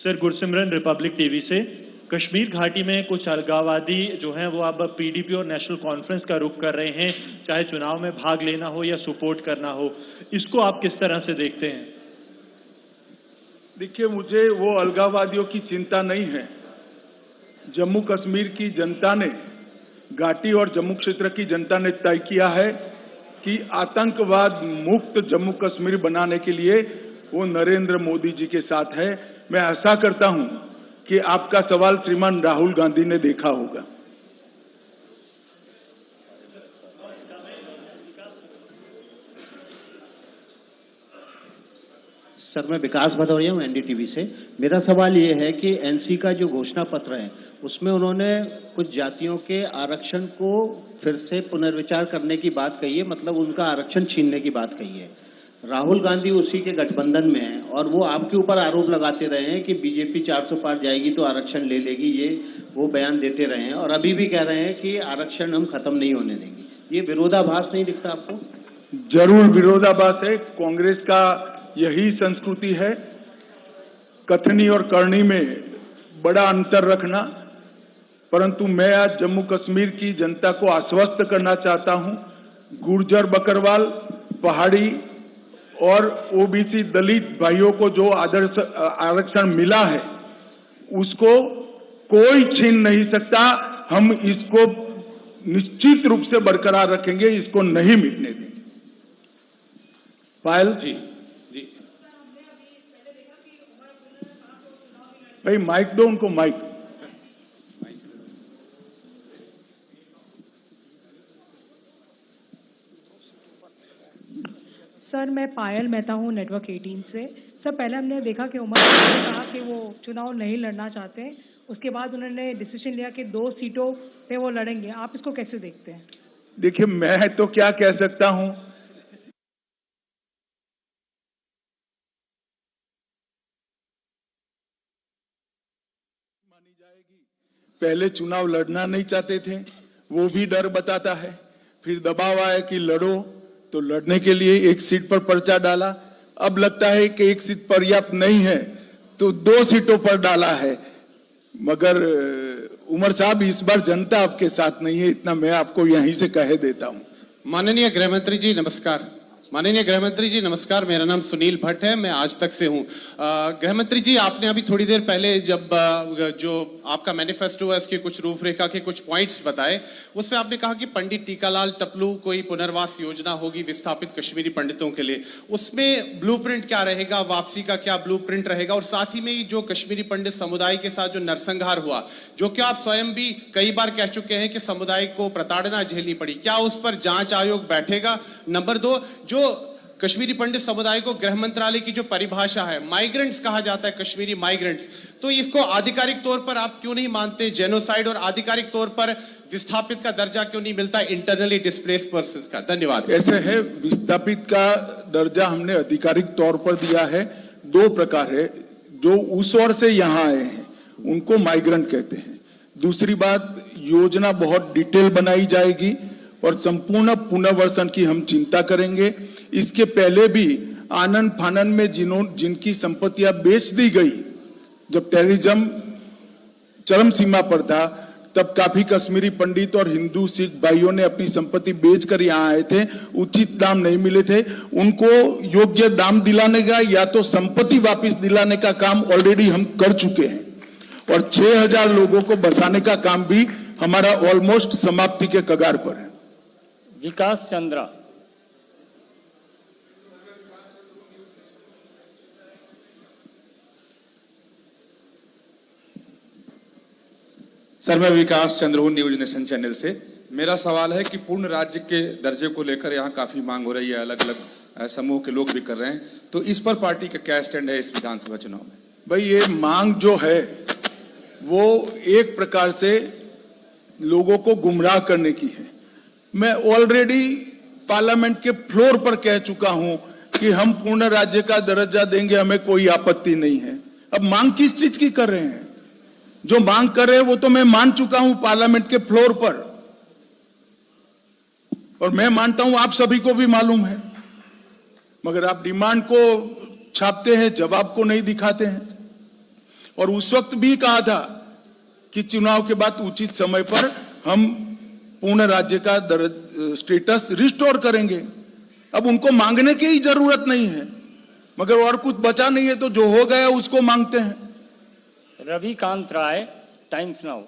Sir, Gursimran Republic TV से। कश्मीर घाटी में कुछ अलगाववादी जो हैं वो अब पीडीपी और नेशनल कॉन्फ्रेंस का रुख कर रहे हैं, चाहे चुनाव में भाग लेना हो या सपोर्ट करना हो। इसको आप किस तरह से देखते हैं? देखिए, मुझे वो अलगाववादियों की चिंता नहीं है। जम्मू कश्मीर की जनता ने, घाटी और जम्मू क्षेत्र की जनता ने तय किया है कि आतंकवाद मुक्त जम्मू कश्मीर बनाने के लिए वो नरेंद्र मोदी जी के साथ है। मैं आशा करता हूं कि आपका सवाल श्रीमान राहुल गांधी ने देखा होगा। सर, मैं विकास भदौरिया हूँ एनडीटीवी से। मेरा सवाल ये है कि एनसी का जो घोषणा पत्र है उसमें उन्होंने कुछ जातियों के आरक्षण को फिर से पुनर्विचार करने की बात कही है, मतलब उनका आरक्षण छीनने की बात कही है। राहुल गांधी उसी के गठबंधन में है और वो आपके ऊपर आरोप लगाते रहे हैं कि बीजेपी 400 पार जाएगी तो आरक्षण ले लेगी, ये वो बयान देते रहे हैं और अभी भी कह रहे हैं कि आरक्षण हम खत्म नहीं होने देंगे। ये विरोधाभास नहीं दिखता आपको? जरूर विरोधाभास है। कांग्रेस का यही संस्कृति है, कथनी और करनी में बड़ा अंतर रखना। परंतु मैं आज जम्मू कश्मीर की जनता को आश्वस्त करना चाहता हूं, गुर्जर, बकरवाल, पहाड़ी और ओबीसी दलित भाइयों को जो आरक्षण मिला है उसको कोई छीन नहीं सकता। हम इसको निश्चित रूप से बरकरार रखेंगे, इसको नहीं मिटने देंगे। पायल जी, भाई माइक दो उनको, माइक। सर, मैं पायल मेहता हूँ नेटवर्क 18 से। सर, पहले हमने देखा कि उमर ने कहा कि वो चुनाव नहीं लड़ना चाहते, उसके बाद उन्होंने डिसीजन लिया कि 2 सीटों पे वो लड़ेंगे। आप इसको कैसे देखते हैं? देखिए, मैं तो क्या कह सकता हूं। मानी जाएगी। पहले चुनाव लड़ना नहीं चाहते थे, वो भी डर बताता है। फिर दबाव आया कि लड़ो, तो लड़ने के लिए 1 सीट पर पर्चा डाला। अब लगता है कि 1 सीट पर्याप्त नहीं है तो 2 सीटों पर डाला है। मगर उमर साहब, इस बार जनता आपके साथ नहीं है, इतना मैं आपको यहीं से कह देता हूं। माननीय गृहमंत्री जी नमस्कार। माननीय गृहमंत्री जी नमस्कार, मेरा नाम सुनील भट्ट है, मैं आज तक से हूं। गृहमंत्री जी, आपने अभी थोड़ी देर पहले जब जो आपका मैनिफेस्टो है उसकी कुछ रूपरेखा के कुछ पॉइंट्स बताए, उसमें आपने कहा कि पंडित टीकालाल टपलू कोई पुनर्वास योजना होगी विस्थापित कश्मीरी पंडितों के लिए। उसमें ब्लूप्रिंट क्या रहेगा, वापसी का क्या ब्लूप्रिंट रहेगा, और साथ ही में जो कश्मीरी पंडित समुदाय के साथ जो नरसंहार हुआ, जो कि आप स्वयं भी कई बार कह चुके हैं कि समुदाय को प्रताड़ना झेलनी पड़ी, क्या उस पर जांच आयोग बैठेगा? नंबर 2, जो कश्मीरी पंडित समुदाय को गृह मंत्रालय की जो परिभाषा है, माइग्रेंट्स कहा जाता है, कश्मीरी माइग्रेंट्स, तो इसको आधिकारिक तौर पर आप क्यों नहीं मानते जेनोसाइड, और आधिकारिक तौर पर विस्थापित का दर्जा क्यों नहीं मिलता इंटरनली डिस्प्लेस्ड पर्संस का? धन्यवाद। ऐसे है, विस्थापित का दर्जा हमने आधिकारिक तौर पर दिया है। 2 प्रकार है, जो उस ओर से यहां आए हैं उनको माइग्रेंट कहते हैं। दूसरी बात, योजना बहुत डिटेल बनाई जाएगी और संपूर्ण पुनर्वसन की हम चिंता करेंगे। इसके पहले भी आनन फानन में जिनकी संपत्तियां बेच दी गई, जब टेररिज्म चरम सीमा पर था, तब काफी कश्मीरी पंडित और हिंदू सिख भाइयों ने अपनी संपत्ति बेचकर यहां आए थे, उचित दाम नहीं मिले थे, उनको योग्य दाम दिलाने का या तो संपत्ति वापस दिलाने का काम ऑलरेडी हम कर चुके हैं और 6000 लोगों को बसाने का काम भी हमारा ऑलमोस्ट समाप्ति के कगार पर है। विकास चंद्रा। सर, मैं विकास चंद्र हूं न्यूज नेशन चैनल से। मेरा सवाल है कि पूर्ण राज्य के दर्जे को लेकर यहाँ काफी मांग हो रही है, अलग अलग समूह के लोग भी कर रहे हैं, तो इस पर पार्टी का क्या स्टैंड है इस विधानसभा चुनाव में? भाई, ये मांग जो है वो एक प्रकार से लोगों को गुमराह करने की है। मैं ऑलरेडी पार्लियामेंट के फ्लोर पर कह चुका हूं कि हम पूर्ण राज्य का दर्जा देंगे, हमें कोई आपत्ति नहीं है। अब मांग किस चीज की कर रहे हैं? जो मांग कर रहे हैं वो तो मैं मान चुका हूं पार्लियामेंट के फ्लोर पर, और मैं मानता हूं आप सभी को भी मालूम है, मगर आप डिमांड को छापते हैं, जवाब को नहीं दिखाते हैं। और उस वक्त भी कहा था कि चुनाव के बाद उचित समय पर हम पूर्ण राज्य का स्टेटस रिस्टोर करेंगे। अब उनको मांगने की ही जरूरत नहीं है, मगर और कुछ बचा नहीं है तो जो हो गया उसको मांगते हैं। रविकांत राय, टाइम्स नाउ।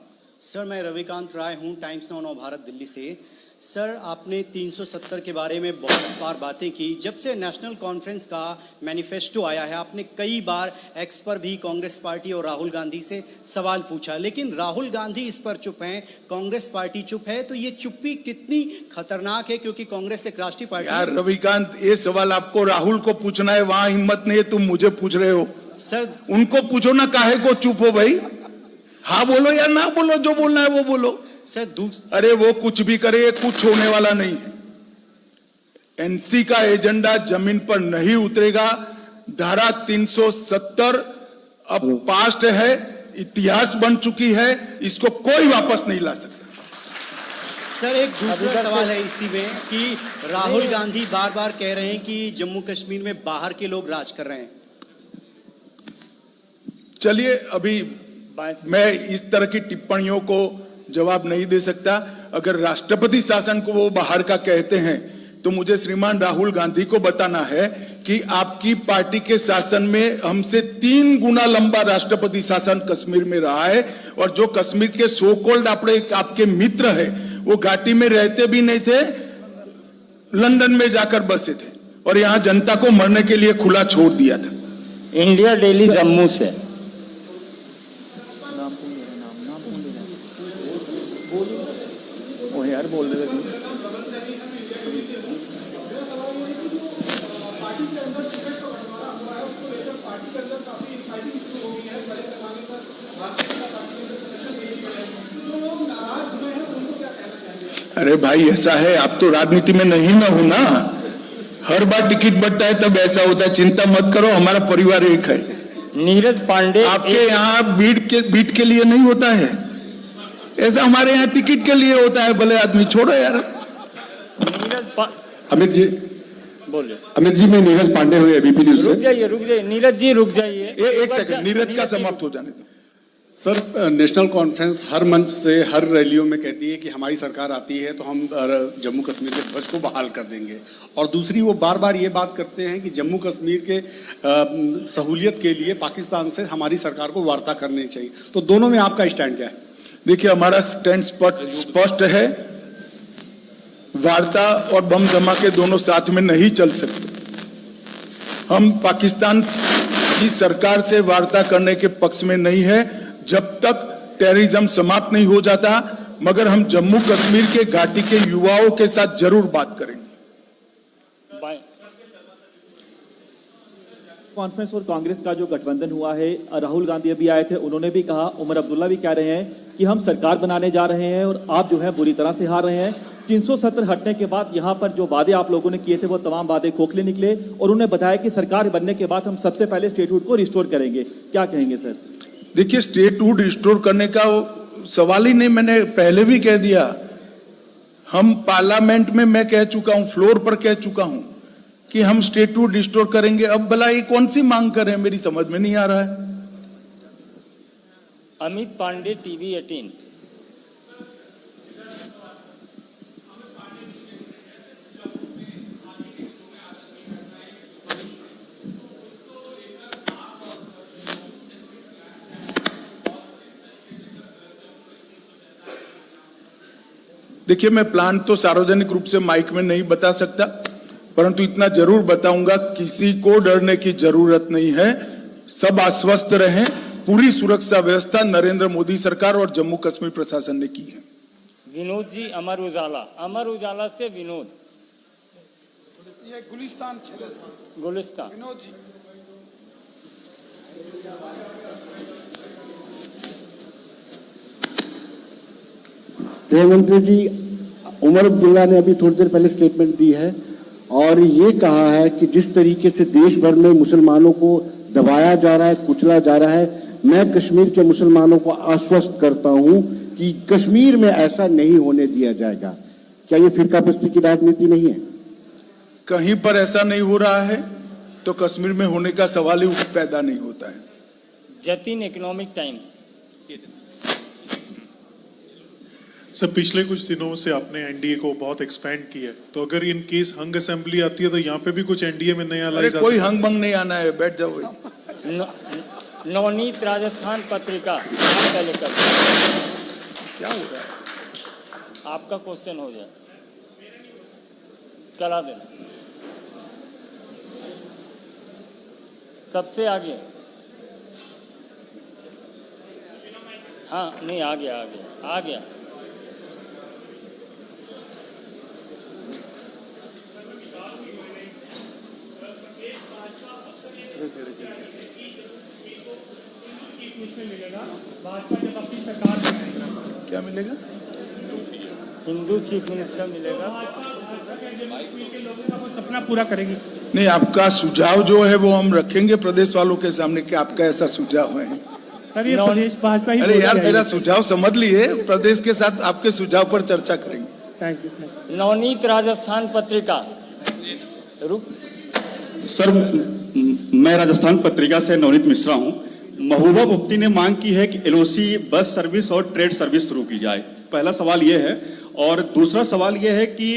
सर, मैं रविकांत राय हूं, टाइम्स नाउ नव भारत दिल्ली से। सर, आपने 370 के बारे में बहुत बार बातें की। जब से नेशनल कॉन्फ्रेंस का मैनिफेस्टो आया है, आपने कई बार एक्स पर भी कांग्रेस पार्टी और राहुल गांधी से सवाल पूछा, लेकिन राहुल गांधी इस पर चुप हैं, कांग्रेस पार्टी चुप है। तो ये चुप्पी कितनी खतरनाक है, क्योंकि कांग्रेस एक राष्ट्रीय पार्टी यार रविकांत, ये सवाल आपको राहुल को पूछना है, वहां हिम्मत नहीं है, तुम मुझे पूछ रहे हो। सर, उनको पूछो ना, काहे को चुप हो भाई? हाँ बोलो या ना बोलो, जो बोलना है वो बोलो। सर, अरे वो कुछ भी करे, कुछ होने वाला नहीं है। एनसी का एजेंडा जमीन पर नहीं उतरेगा। धारा 370 अब पास्ट है, इतिहास बन चुकी है, इसको कोई वापस नहीं ला सकता। सर, एक दूसरा सवाल है इसी में कि राहुल गांधी बार बार कह रहे हैं कि जम्मू कश्मीर में बाहर के लोग राज कर रहे हैं। चलिए, अभी मैं इस तरह की टिप्पणियों को जवाब नहीं दे सकता। अगर राष्ट्रपति शासन को वो बाहर का कहते हैं तो मुझे श्रीमान राहुल गांधी को बताना है कि आपकी पार्टी के शासन में हमसे 3 गुना लंबा राष्ट्रपति शासन कश्मीर में रहा है, और जो कश्मीर के सो कॉल्ड आपके मित्र है वो घाटी में रहते भी नहीं थे, लंदन में जाकर बसे थे और यहां जनता को मरने के लिए खुला छोड़ दिया था। इंडिया डेली जम्मू से। ओ यार बोल रहे थे। अरे भाई, ऐसा है, आप तो राजनीति में नहीं ना हो ना। हर बार टिकट बढ़ता है तब ऐसा होता है। चिंता मत करो, हमारा परिवार एक है। नीरज पांडे, आपके यहाँ बीट के लिए नहीं होता है, ऐसा हमारे यहाँ टिकट के लिए होता है। भले आदमी, छोड़ो यार। अमित जी बोलिए। अमित जी, मैं नीरज पांडे हुए एबीपी न्यूज से। रुक जाइए नीरज जी, रुक जाइए एक सेकंड, नीरज का समाप्त हो जाने दो। सर, नेशनल कॉन्फ्रेंस हर मंच से, हर रैलियों में कहती है कि हमारी सरकार आती है तो हम जम्मू कश्मीर के ध्वज को बहाल कर देंगे, और दूसरी वो बार बार ये बात करते हैं कि जम्मू कश्मीर के सहूलियत के लिए पाकिस्तान से हमारी सरकार को वार्ता करनी चाहिए। तो दोनों में आपका स्टैंड क्या है? देखिए, हमारा स्टैंड स्पष्ट है। वार्ता और बम धमाके दोनों साथ में नहीं चल सकते। हम पाकिस्तान की सरकार से वार्ता करने के पक्ष में नहीं है जब तक टेररिज्म समाप्त नहीं हो जाता, मगर हम जम्मू कश्मीर के घाटी के युवाओं के साथ जरूर बात करेंगे। कॉन्फ्रेंस और कांग्रेस का जो गठबंधन हुआ है, राहुल गांधी अभी आए थे, उन्होंने भी कहा, उमर अब्दुल्ला भी कह रहे हैं कि हम सरकार बनाने जा रहे हैं और आप जो है बुरी तरह से हार रहे हैं। 370 हटने के बाद यहाँ पर जो वादे आप लोगों ने किए थे वो तमाम वादे खोखले निकले, और उन्होंने बताया कि सरकार बनने के बाद हम सबसे पहले स्टेटहुड को रिस्टोर करेंगे। क्या कहेंगे सर? देखिए, स्टेटहुड रिस्टोर करने का सवाल ही नहीं, मैंने पहले भी कह दिया। हम पार्लियामेंट में मैं कह चुका हूं, फ्लोर पर कह चुका हूं कि हम स्टेटहुड रिस्टोर करेंगे। अब भला ये कौन सी मांग कर रहे हैं, मेरी समझ में नहीं आ रहा है। अमित पांडे, टीवी 18। देखिए, मैं प्लान तो सार्वजनिक रूप से माइक में नहीं बता सकता, परंतु इतना जरूर बताऊंगा, किसी को डरने की जरूरत नहीं है। सब आश्वस्त रहें। पूरी सुरक्षा व्यवस्था नरेंद्र मोदी सरकार और जम्मू कश्मीर प्रशासन ने की है। विनोद जी, अमर उजाला से विनोद। गुलिस्तान। विनोद जी, गृह मंत्री जी, उमर अब्दुल्ला ने अभी थोड़ी देर पहले स्टेटमेंट दी है और ये कहा है कि जिस तरीके से देश भर में मुसलमानों को दबाया जा रहा है, कुचला जा रहा है, मैं कश्मीर के मुसलमानों को आश्वस्त करता हूं कि कश्मीर में ऐसा नहीं होने दिया जाएगा। क्या ये फिरकापरस्ती की राजनीति नहीं है? कहीं पर ऐसा नहीं हो रहा है तो कश्मीर में होने का सवाल ही पैदा नहीं होता है। Jatin economic times. सर पिछले कुछ दिनों से आपने एनडीए को बहुत एक्सपेंड किया है, तो अगर इन केस हंग असेंबली आती है तो यहाँ पे भी कुछ एनडीए में नया लाया जा कोई सकता है? हंग बंग नहीं आना है, बैठ जाओ भाई। नवनीत राजस्थान पत्रिका आप पहले कर, क्या हो रहा है? आपका क्वेश्चन हो जाए, करा देना। सबसे आगे, हाँ नहीं आ गया, आ गया। क्या मिलेगा? हिंदू चीफ मिनिस्टर मिलेगा। सपना पूरा करेगी। नहीं, आपका सुझाव जो है वो हम रखेंगे प्रदेश वालों के सामने कि आपका ऐसा सुझाव है। सर ये प्रदेश भाजपा ही अरे यार, मेरा सुझाव समझ लिए, प्रदेश के साथ आपके सुझाव पर चर्चा करेंगे। Thank you. नवनीत राजस्थान पत्रिका, रुक। सर मैं राजस्थान पत्रिका से नवनीत मिश्रा हूं। महबूबा मुफ्ती ने मांग की है कि एलओसी बस सर्विस और ट्रेड सर्विस शुरू की जाए। पहला सवाल यह है, और दूसरा सवाल यह है कि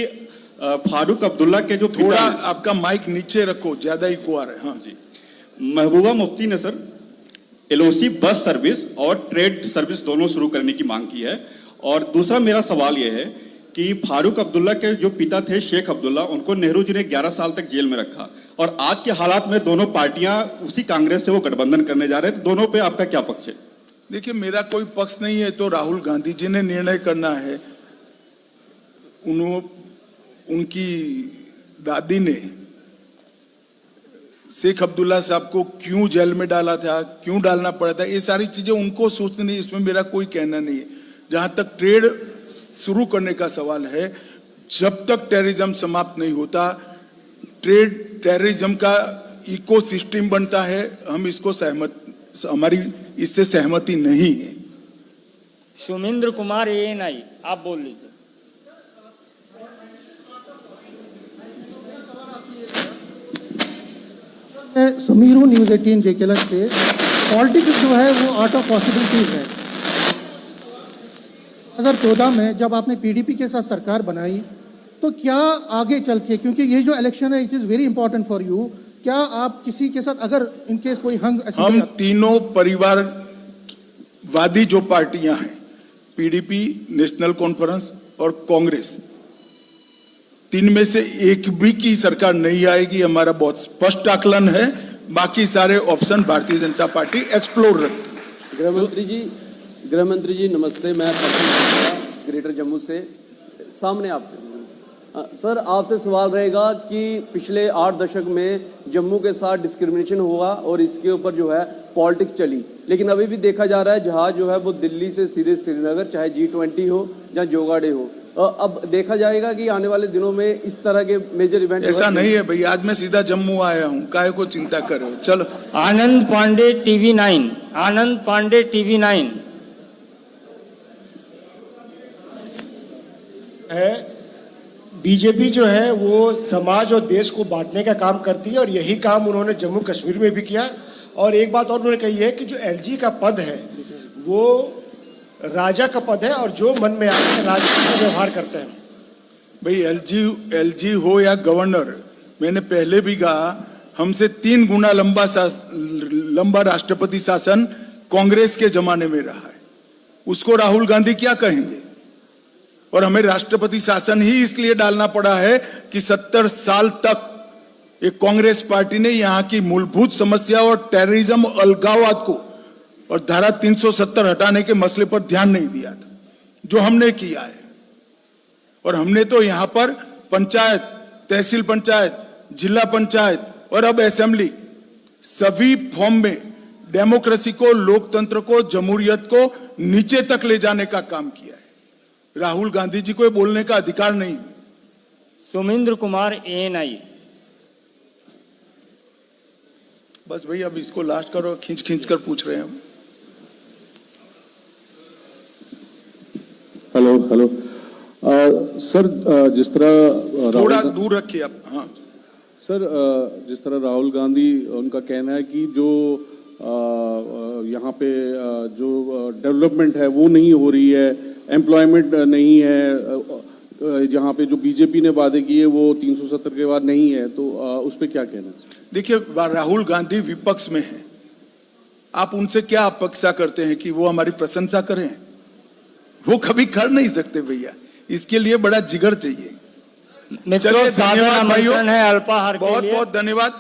फारूक अब्दुल्ला के जो थोड़ा आपका माइक नीचे रखो, ज्यादा इको आ रहा है। हाँ जी, महबूबा मुफ्ती ने सर एलओसी बस सर्विस और ट्रेड सर्विस दोनों शुरू करने की मांग की है। और दूसरा मेरा सवाल यह है कि फारूक अब्दुल्ला के जो पिता थे शेख अब्दुल्ला, उनको नेहरू जी ने 11 साल तक जेल में रखा, और आज के हालात में दोनों पार्टियां उसी कांग्रेस से वो गठबंधन करने जा रहे हैं, तो दोनों पे आपका क्या पक्ष है? देखिए, मेरा कोई पक्ष नहीं है, तो राहुल गांधी जी ने निर्णय करना है। उनकी दादी ने शेख अब्दुल्ला साहब को क्यों जेल में डाला था, क्यों डालना पड़ा था, ये सारी चीजें उनको सोचनी, इसमें मेरा कोई कहना नहीं है। जहां तक ट्रेड शुरू करने का सवाल है, जब तक टेररिज्म समाप्त नहीं होता, ट्रेड टेररिज्म का इकोसिस्टम बनता है, हम इसको हमारी इससे सहमति नहीं है। सुमेंद्र कुमार ANI, आप बोल लीजिए। समीर हूँ, न्यूज़ 18 जेकेलर से। पॉलिटिक्स जो है वो आर्ट ऑफ पॉसिबिलिटीज है। 2014 में जब आपने PDP के साथ सरकार बनाई, तो क्या आगे चल के, क्योंकि ये जो इलेक्शन है it is very important for you, क्या आप किसी के साथ अगर इनकेस कोई हम तीनों परिवारवादी जो पार्टियां हैं, PDP, नेशनल कॉन्फ्रेंस और कांग्रेस, तीन में से एक भी की सरकार नहीं आएगी, हमारा बहुत स्पष्ट आकलन है। बाकी सारे option Bharatiya Janata party explore रखती है। गृह मंत्री जी नमस्ते, मैं ग्रेटर जम्मू से सामने आप सर, आपसे सवाल रहेगा कि पिछले 8 दशक में जम्मू के साथ डिस्क्रिमिनेशन हुआ और इसके ऊपर जो है पॉलिटिक्स चली, लेकिन अभी भी देखा जा रहा है जहाज जो है वो दिल्ली से सीधे श्रीनगर, चाहे G20 हो या जोगाड़े हो। अब देखा जाएगा कि आने वाले दिनों में इस तरह के मेजर इवेंट ऐसा नहीं है भाई, आज मैं सीधा जम्मू आया हूँ, काहे को चिंता कर रहे हो। चलो। आनंद पांडे TV9, आनंद पांडे TV9 है। बीजेपी जो है वो समाज और देश को बांटने का काम करती है, और यही काम उन्होंने जम्मू कश्मीर में भी किया। और एक बात और उन्होंने कही है कि जो LG का पद है वो राजा का पद है, और जो मन में आते हैं राजा का व्यवहार करते हैं। भाई LG हो या गवर्नर, मैंने पहले भी कहा, हमसे 3 गुना लंबा राष्ट्रपति शासन कांग्रेस के जमाने में रहा है, उसको राहुल गांधी क्या कहेंगे। और हमें राष्ट्रपति शासन ही इसलिए डालना पड़ा है कि 70 साल तक एक कांग्रेस पार्टी ने यहाँ की मूलभूत समस्या और टेररिज्म, अलगाववाद को और धारा 370 हटाने के मसले पर ध्यान नहीं दिया था, जो हमने किया है। और हमने तो यहाँ पर पंचायत, तहसील पंचायत, जिला पंचायत और अब असेंबली, सभी फॉर्म में डेमोक्रेसी को, लोकतंत्र को, जमहूरियत को नीचे तक ले जाने का काम किया है। राहुल गांधी जी को बोलने का अधिकार नहीं। सुमेंद्र कुमार ANI। बस भाई, अब इसको लास्ट करो, खींच कर पूछ रहे हैं हम। हेलो सर, जिस तरह थोड़ा दूर रखिए आप। हाँ सर, जिस तरह राहुल गांधी, उनका कहना है कि जो यहाँ पे जो डेवलपमेंट है वो नहीं हो रही है, एम्प्लॉयमेंट नहीं है, जहाँ पे जो बीजेपी ने वादे किए वो 370 के बाद नहीं है, तो उस पर क्या कहना है? देखिए, राहुल गांधी विपक्ष में है, आप उनसे क्या अपेक्षा करते हैं कि वो हमारी प्रशंसा करें? वो कभी कर नहीं सकते भैया, इसके लिए बड़ा जिगर चाहिए। मित्रों, साधारण आमंत्रण है अल्पाहार के लिए। बहुत बहुत धन्यवाद।